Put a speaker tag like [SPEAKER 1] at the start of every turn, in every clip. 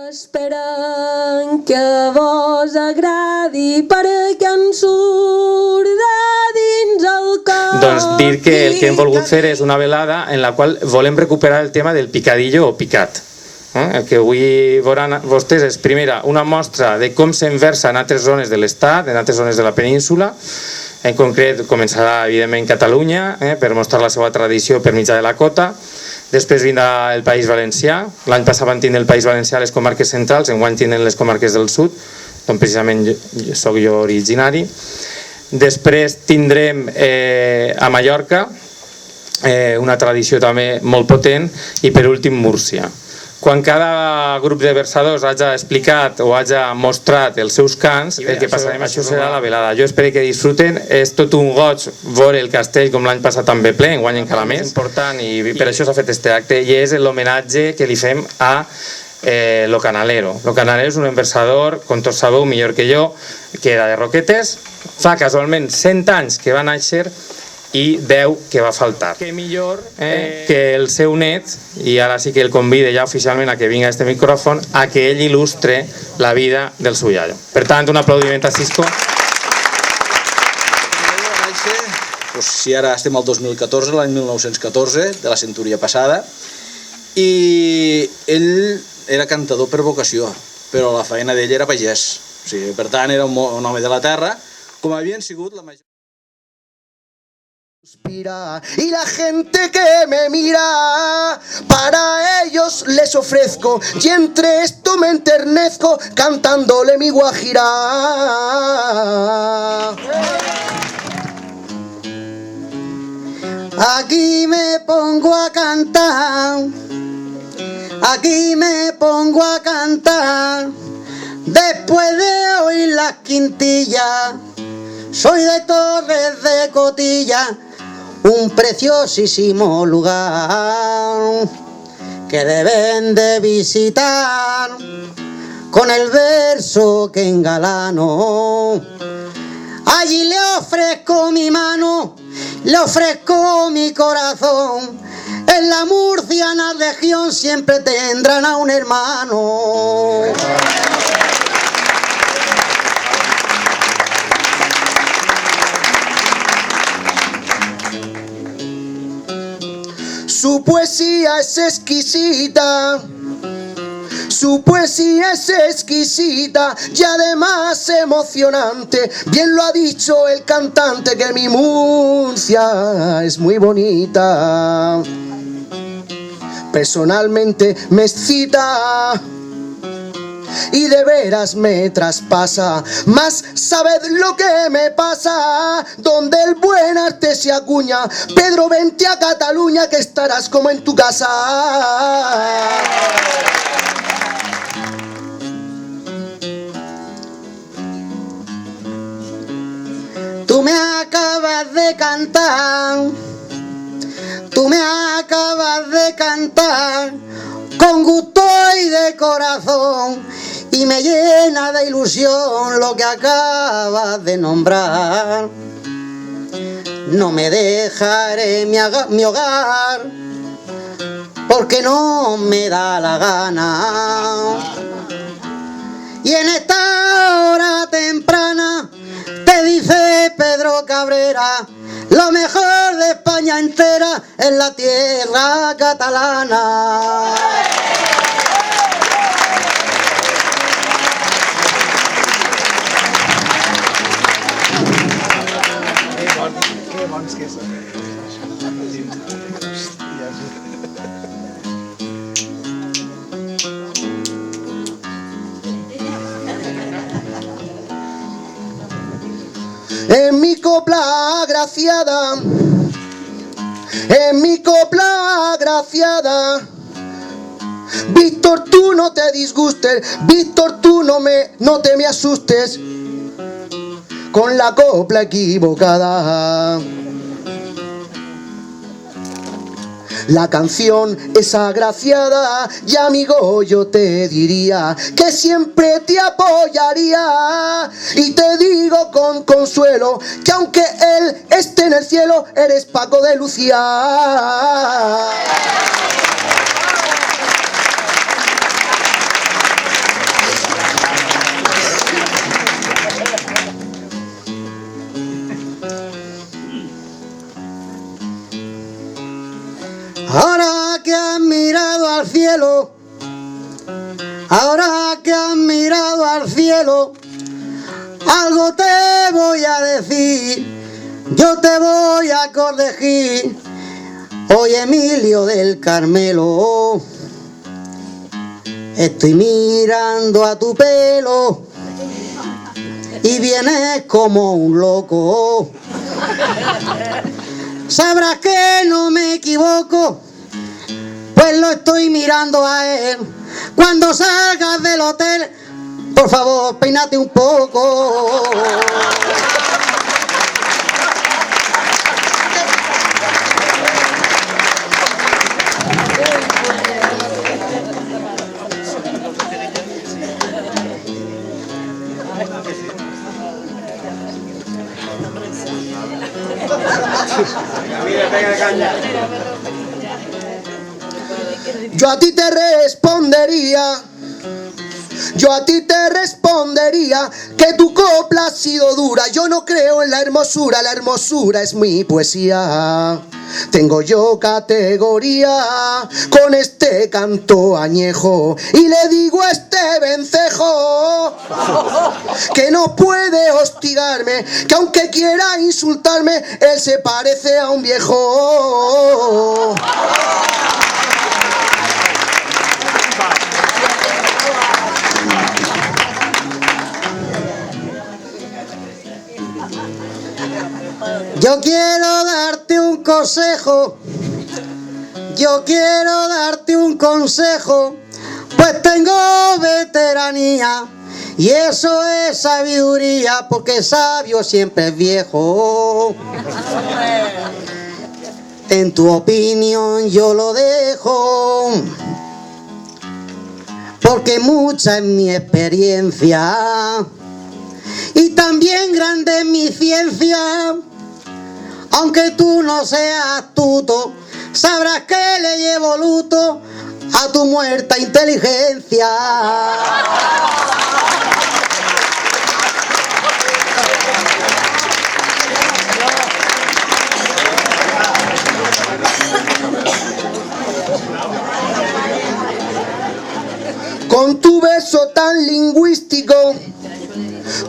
[SPEAKER 1] Esperant que vos agradi perquè en surt de dins el cor.
[SPEAKER 2] Doncs dir que el que hem volgut fer és una velada en la qual volem recuperar el tema del picadillo o picat. El que avui veuran vostès és, primera, una mostra de com s'enversa en altres zones de l'Estat, en altres zones de la península. En concret, començarà, evidentment, Catalunya, per mostrar la seva tradició per mitjà de la cota. Després vindrà el País Valencià. L'any passat van tindre el País Valencià a les comarques centrals, enguany tindrem les comarques del sud, d'on precisament soc jo originari. Després tindrem a Mallorca, una tradició també molt potent, i per últim Múrcia. Quan cada grup de versadors hagi explicat o hagi mostrat els seus cants, el que passarem, això serà la velada. Jo espero que disfruten, és tot un goig veure el castell com l'any passat també ple, enguany encara més important, i per això s'ha fet aquest acte, i és l'homenatge que li fem a Lo Canalero. Lo Canalero és un versador, com tots sabeu millor que jo, que era de Roquetes, fa casualment 100 anys que va néixer i 10 que va faltar. Que millor que el seu net, i ara sí que el convide ja oficialment a que vingui a este micròfon, a que ell il·lustre la vida del seu iaio. Per tant, un aplaudiment a Cisco.
[SPEAKER 3] Si ara estem al 2014, l'any 1914, de la centúria passada, i ell era cantador per vocació, però la feina d'ell era pagès. O sigui, per tant, era un home de la terra, com havien sigut la major.
[SPEAKER 4] Y la gente que me mira, para ellos les ofrezco, y entre esto me enternezco cantándole mi guajira. Aquí me pongo a cantar, aquí me pongo a cantar, después de oír las quintillas, soy de Torres de Cotilla, un preciosísimo lugar que deben de visitar con el verso que engalano. Allí le ofrezco mi mano, le ofrezco mi corazón. En la murciana región siempre tendrán a un hermano. Su poesía es exquisita, su poesía es exquisita y además emocionante. Bien lo ha dicho el cantante, que mi Murcia es muy bonita. Personalmente me excita y de veras me traspasa, mas sabed lo que me pasa, donde el buen arte se acuña. Pedro, vente a Cataluña, que estarás como en tu casa. Tú me acabas de cantar, tú me acabas de cantar, con gusto y de corazón, y me llena de ilusión lo que acabas de nombrar. No me dejaré mi hogar, porque no me da la gana. Y en esta hora temprana te dice Pedro Cabrera, lo mejor de España entera es la tierra catalana. En mi copla agraciada, en mi copla agraciada, Víctor, tú no te disgustes, Víctor, tú no te me asustes con la copla equivocada. La canción es agraciada y, amigo, yo te diría que siempre te apoyaría, y te digo con consuelo que aunque él esté en el cielo, eres Paco de Lucía.
[SPEAKER 5] cielo, ahora que has mirado al cielo, algo te voy a decir, yo te voy a corregir. Oye, Emilio del Carmelo, estoy mirando a tu pelo y vienes como un loco. Sabrás que no me equivoco, pues lo estoy mirando a él. Cuando salgas del hotel, por favor, peínate un poco.
[SPEAKER 4] Yo a ti te respondería, yo a ti te respondería que tu copla ha sido dura. Yo no creo en la hermosura es mi poesía. Tengo yo categoría con este canto añejo y le digo a este vencejo que no puede hostigarme, que aunque quiera insultarme, él se parece a un viejo.
[SPEAKER 5] Yo quiero darte un consejo, yo quiero darte un consejo, pues tengo veteranía y eso es sabiduría, porque sabio siempre es viejo. En tu opinión yo lo dejo, porque mucha es mi experiencia y también grande es mi ciencia. Aunque tú no seas astuto, sabrás que le llevo luto a tu muerta inteligencia.
[SPEAKER 4] Con tu verso tan lingüístico,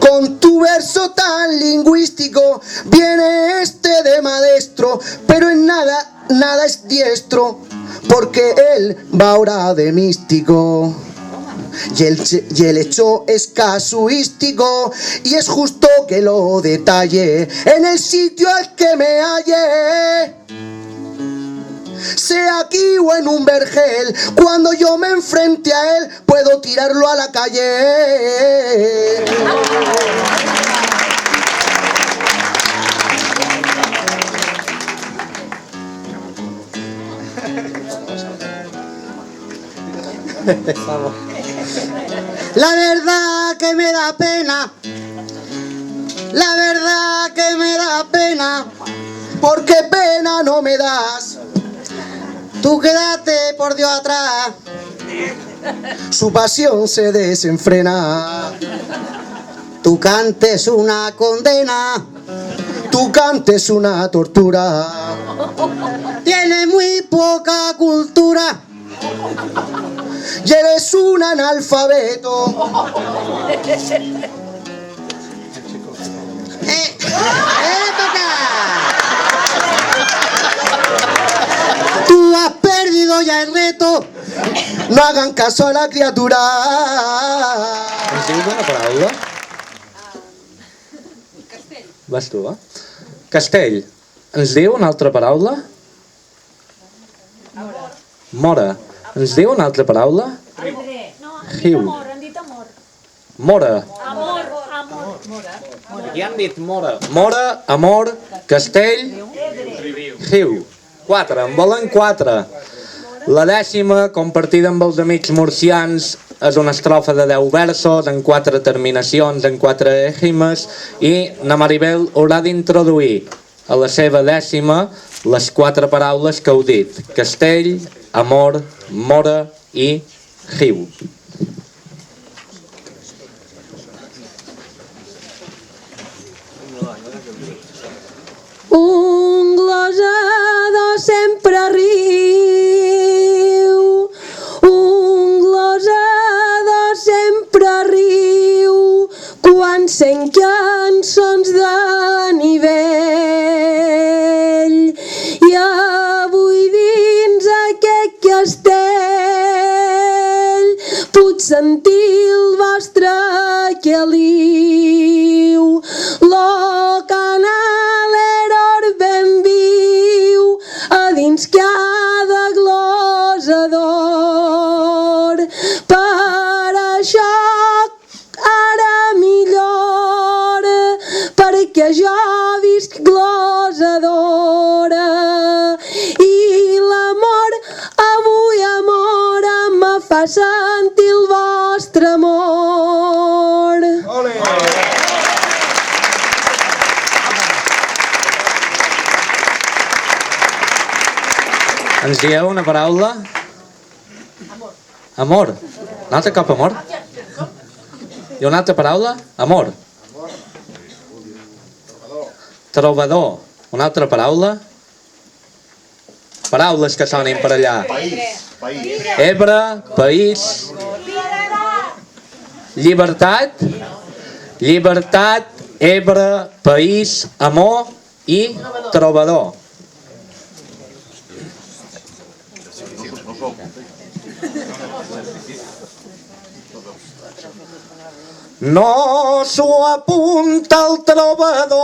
[SPEAKER 4] con tu verso tan lingüístico, viene este de maestro, pero en nada, nada es diestro, porque él va ahora de místico. Y el hecho es casuístico, y es justo que lo detalle en el sitio al que me halle. Sea aquí o en un vergel, cuando yo me enfrente a él, puedo tirarlo a la calle.
[SPEAKER 5] La verdad que me da pena, la verdad que me da pena,
[SPEAKER 4] porque pena no me das.
[SPEAKER 5] tú quédate por Dios atrás.
[SPEAKER 4] Su pasión se desenfrena,
[SPEAKER 5] Tu cante es una condena,
[SPEAKER 4] tu cante es una tortura.
[SPEAKER 5] tiene muy poca cultura.
[SPEAKER 4] Y eres un analfabeto.
[SPEAKER 5] ¡Época! Tú has perdido ya el reto.
[SPEAKER 4] No hagan caso a la criatura.
[SPEAKER 6] Ens dius una paraula? Vas tu, Castell, ens diu una altra paraula? Mora. Ens diu una altra paraula? Hiu.
[SPEAKER 7] Han dit amor.
[SPEAKER 6] Mora.
[SPEAKER 7] Amor.
[SPEAKER 6] Aquí han dit mora. Mora, amor, castell, riu. 4, en volen 4. La 10ª, compartida amb els amics murcians, és una estrofa de 10 versos, en 4 terminacions, en 4 rimes, i na Maribel haurà d'introduir a la seva 10ª les 4 paraules que heu dit. Castell, amor, mora i riu.
[SPEAKER 1] Un glosador sempre riu, un 100 cançons de nivell i avui dins aquest castell puc sentir el vostre queliu, lo canal eror ben viu a dins cada glosador. Per això ara millor, perquè jo visc glosadora i l'amor, avui amor, me fa sentir el vostre amor.
[SPEAKER 6] Ens dieu una paraula? Amor. Un altre cop amor? I una altra paraula? Amor. Trobador. Una altra paraula? Paraules que sonin per allà. Ebre, país. Llibertat. Llibertat, Ebre, país, amor i trobador. No s'ho apunta el trobador,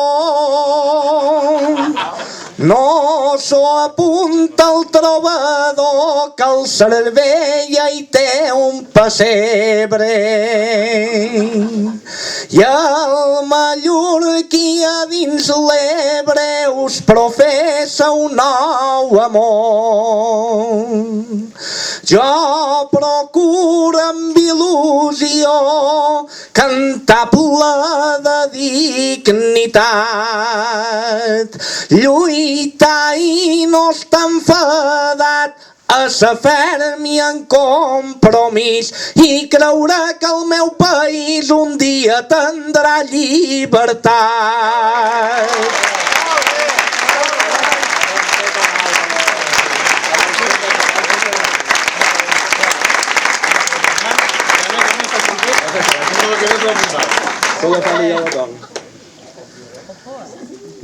[SPEAKER 6] no s'ho apunta el trobador, que al cervell ja hi té un pessebre. I el mallorquí a dins l'Ebre us professa un nou amor. Jo procuro amb il·lusió cantar ple de dignitat, lluitar i no estar enfadat, a sa ferm i en compromís i creure que el meu país un dia tindrà llibertat.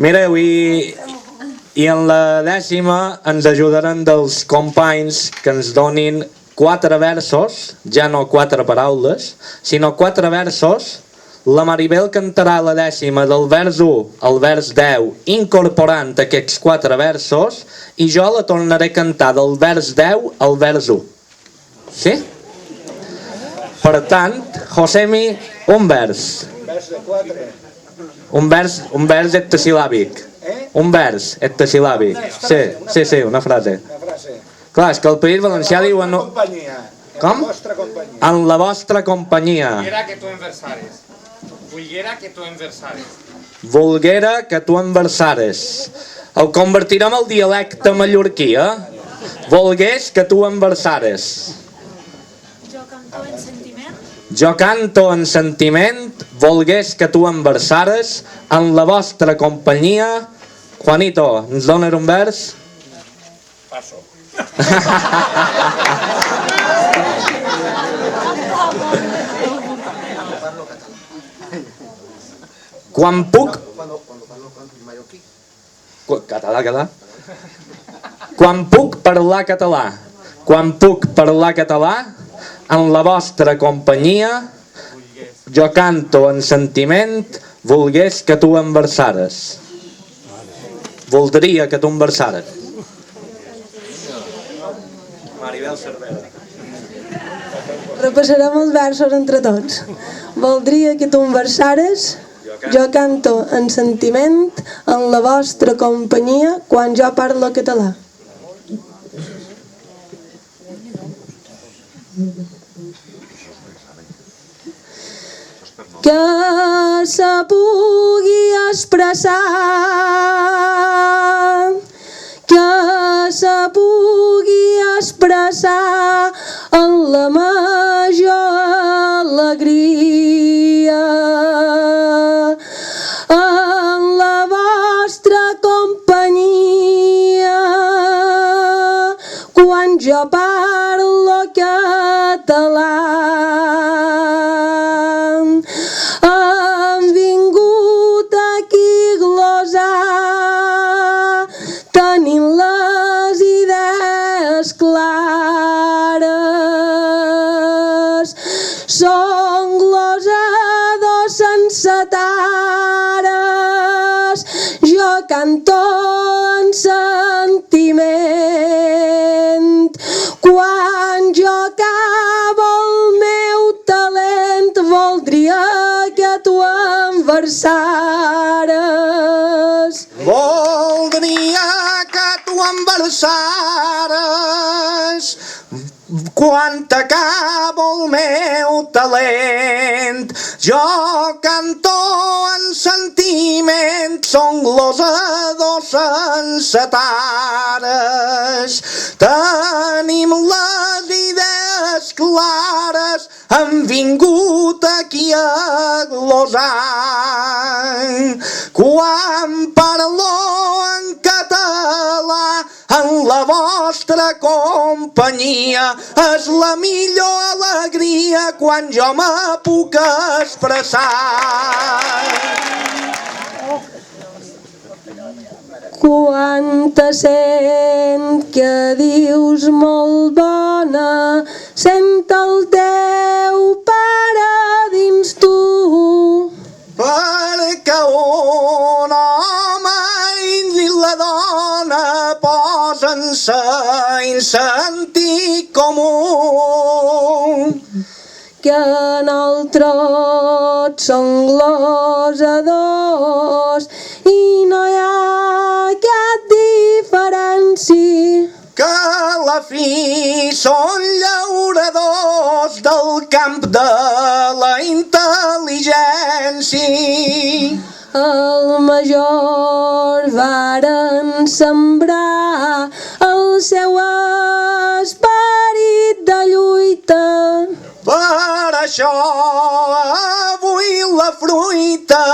[SPEAKER 6] Mireu, i en la 10ª ens ajudaran dels companys que ens donin 4 versos, ja no 4 paraules, sinó 4 versos. La Maribel cantarà la 10ª del vers 1 al vers 10, incorporant aquests 4 versos, i jo la tornaré a cantar del vers 10 al vers 1. Sí? Per tant, Josemi, un vers. Un vers hectasilàbic. Un vers hectasilàbic. Sí, una frase. Clar, és que al País Valencià diuen... Com? En la vostra companyia.
[SPEAKER 2] Volguera que tu enversares. Volguera que tu enversares.
[SPEAKER 6] Volguera que tu enversares. El convertirem al dialecte mallorquí, eh? Volgués que tu enversares.
[SPEAKER 7] Jo canto en sentiment.
[SPEAKER 6] Jo canto en sentiment, volgués que tu enversares, en la vostra companyia. Juanito, ens dones un vers?
[SPEAKER 3] Passo.
[SPEAKER 6] Quan puc... Català. Quan puc parlar català, en la vostra companyia, jo canto en sentiment, volgués que tu enversares. Voldria que tu enversares. Maribel Cervera.
[SPEAKER 1] Repassarem els versos entre tots. Voldria que tu enversares, jo canto en sentiment, en la vostra companyia, quan jo parlo català. Que se pugui expressar, que se pugui expressar en la major alegria, en la vostra companyia, quan jo parlo català. són glosadors sense tares, jo canto en sentiment. Quan jo acabo el meu talent, voldria que tu em versares.
[SPEAKER 4] Voldria que tu em versares quan t'acabo el meu talent. Jo canto en sentiment, són glosadors sense tares. Tenim les idees clares, hem vingut aquí a glosar. Quan parlo en català, en la vostra companyia, és la millor alegria quan jo me puc expressar.
[SPEAKER 1] Quan te sent que dius molt bona, sent el teu pare dins tu.
[SPEAKER 4] Perquè un home i la dona posen-se en sentit comú.
[SPEAKER 1] Que nosaltres som glosadors i no hi ha cap diferència.
[SPEAKER 4] Que a la fi són llauradors del camp de la intel·ligència.
[SPEAKER 1] El major varen sembrar el seu esperit de lluita.
[SPEAKER 4] Per això avui la fruita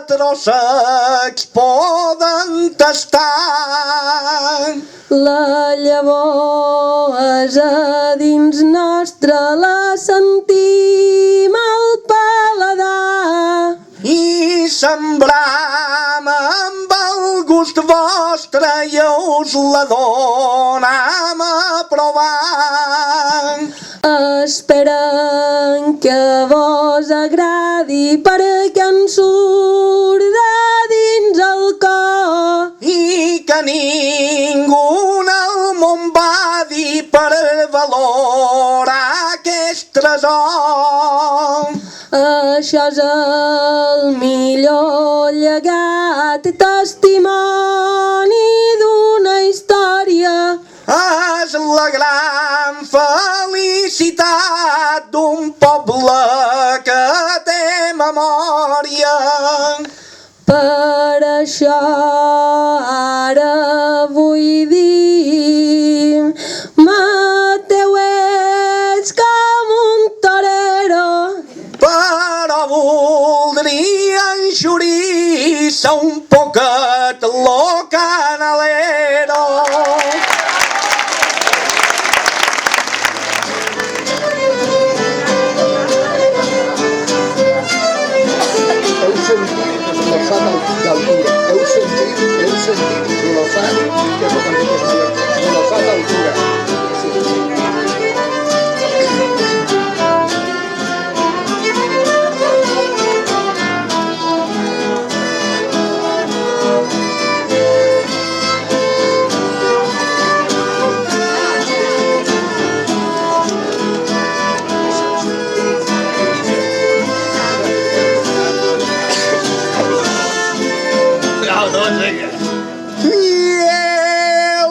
[SPEAKER 4] trossecs poden tastar.
[SPEAKER 1] La llavor és a dins nostre, la sentim al paladar.
[SPEAKER 4] I sembram amb el gust vostre i us la donam a provar.
[SPEAKER 1] Esperem que vos agradi perquè ens surt de dins el cor.
[SPEAKER 4] I que ningú al món va dir per valorar aquest tresor.
[SPEAKER 1] Això és el millor llegat, testimoni d'una història.
[SPEAKER 4] És la gran felicitat d'un poble que té memòria.
[SPEAKER 1] Per això ara vull dir, Mateu ets com un torero.
[SPEAKER 4] Però voldria enxurir-se un poquet lo canalero.
[SPEAKER 8] Heu sentit glossat d'altura. Heu sentit glossat, que és el que han dit els mallorquins, glossat d'altura.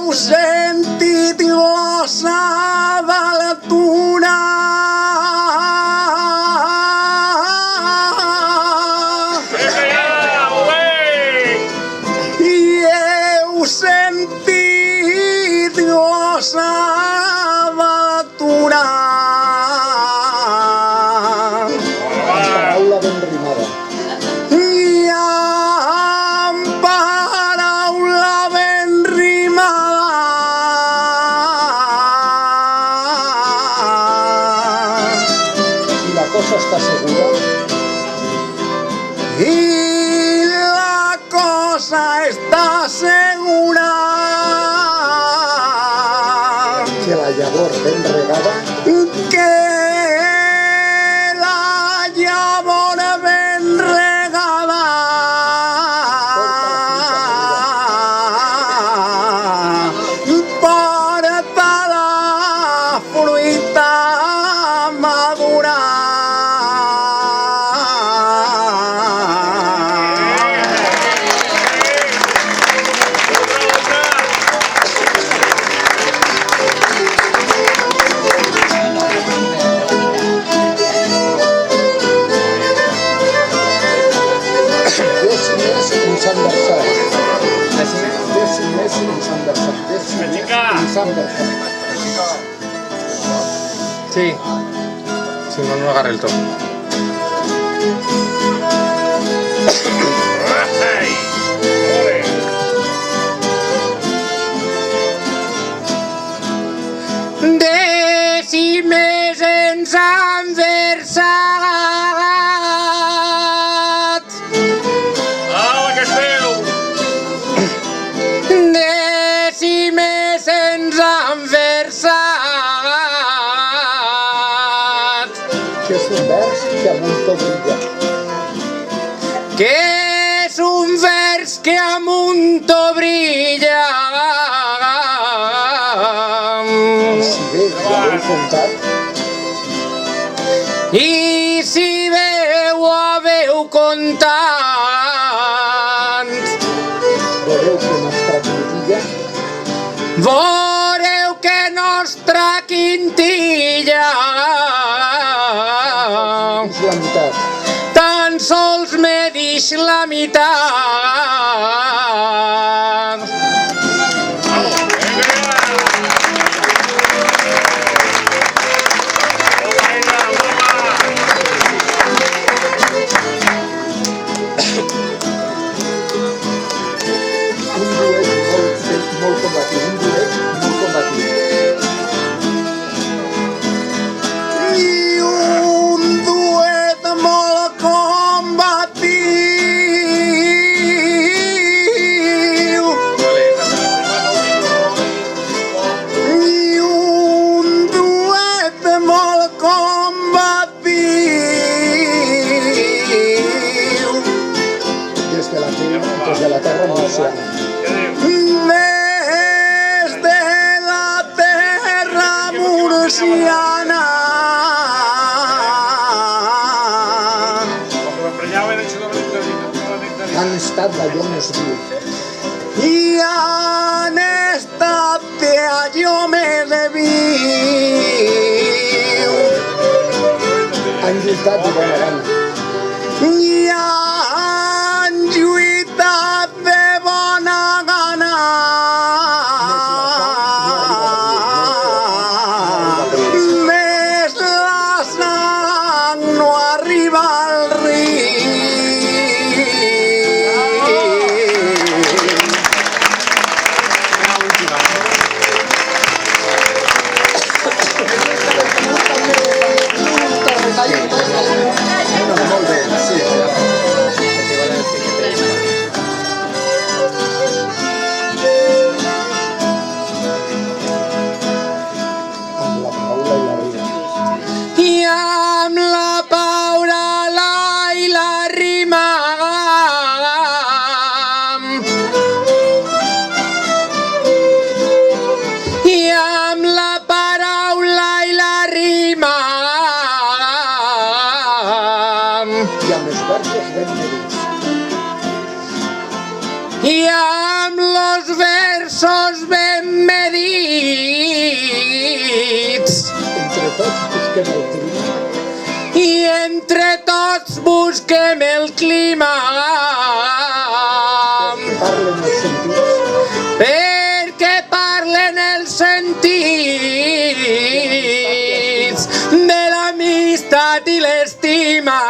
[SPEAKER 4] Heu sentit glossar d'altura. I heu sentit glossar d'altura.
[SPEAKER 8] Paraula ben rimada.
[SPEAKER 4] I amb paraula ben rimada.
[SPEAKER 8] I la cosa està segura.
[SPEAKER 4] I la cosa està segura.
[SPEAKER 8] Que la llavor ben regada
[SPEAKER 4] Que la
[SPEAKER 8] versar.
[SPEAKER 2] Sí. Si no, no agarre el tono.
[SPEAKER 6] Dècimes ens han versat.
[SPEAKER 2] Hola, Castell!
[SPEAKER 6] Dècimes ens han versat.
[SPEAKER 8] Que és un vers que amunt tot brilla.
[SPEAKER 6] Que és un vers que amunt brilla.
[SPEAKER 8] Si bé ja ho he contat,
[SPEAKER 6] I si bé ho haveu contant,
[SPEAKER 8] veureu que nostra quintilla
[SPEAKER 6] veureu que nostra quintilla
[SPEAKER 8] és la meitat.
[SPEAKER 6] tan sols medix la meitat.
[SPEAKER 8] Un duet molt combatiu, un duet molt combatiu.
[SPEAKER 6] I un duet molt combatiu. I un duet molt combatiu.
[SPEAKER 8] Des de la terra murciana.
[SPEAKER 6] Des de la terra murciana.
[SPEAKER 8] Han estat d'allò més viu.
[SPEAKER 6] I han estat allò més viu.
[SPEAKER 8] Han lluitat de bona gana.
[SPEAKER 6] I han lluitat de bona gana. Més la sang no arriba al riu.
[SPEAKER 8] Molt bé, sí. Amb la paraula i la rima.
[SPEAKER 6] I amb la paraula i la rima. I amb la paraula i la rima.
[SPEAKER 8] I amb els versos ben medits.
[SPEAKER 6] I amb los versos ben medits.
[SPEAKER 8] Entre tots busquem el clima.
[SPEAKER 6] I entre tots busquem el clima.
[SPEAKER 8] Parlen els sentits.
[SPEAKER 6] Perquè parlen els sentits de l'amistat i l'estima.